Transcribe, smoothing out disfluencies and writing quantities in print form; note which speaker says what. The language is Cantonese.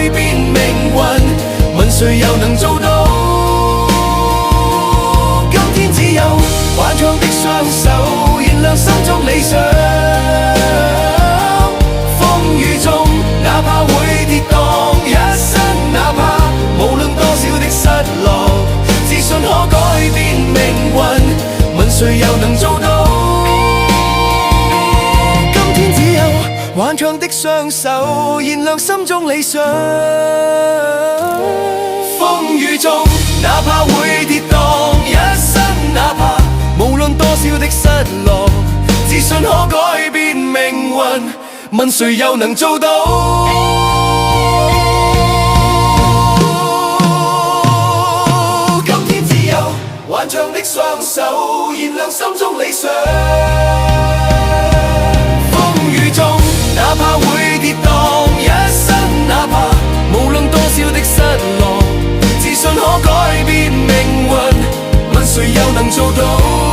Speaker 1: 改變命運，問誰又能做到？今天只有頑強的雙手，燃亮心中理想。風雨中，哪怕會跌宕一生，哪怕無論多少的失落，自信可改變命運，問誰又能做到？今天只有頑強的雙手，燃亮心中理想。風雨中，哪怕會跌宕一生，哪怕無論多少的失落，自信可改變命運，問誰又能做到？今天只有頑強的雙手，燃亮心中理想。風雨中，哪怕會跌宕一生，哪怕無論多少的失落，自信可改變命運，問誰又能做到？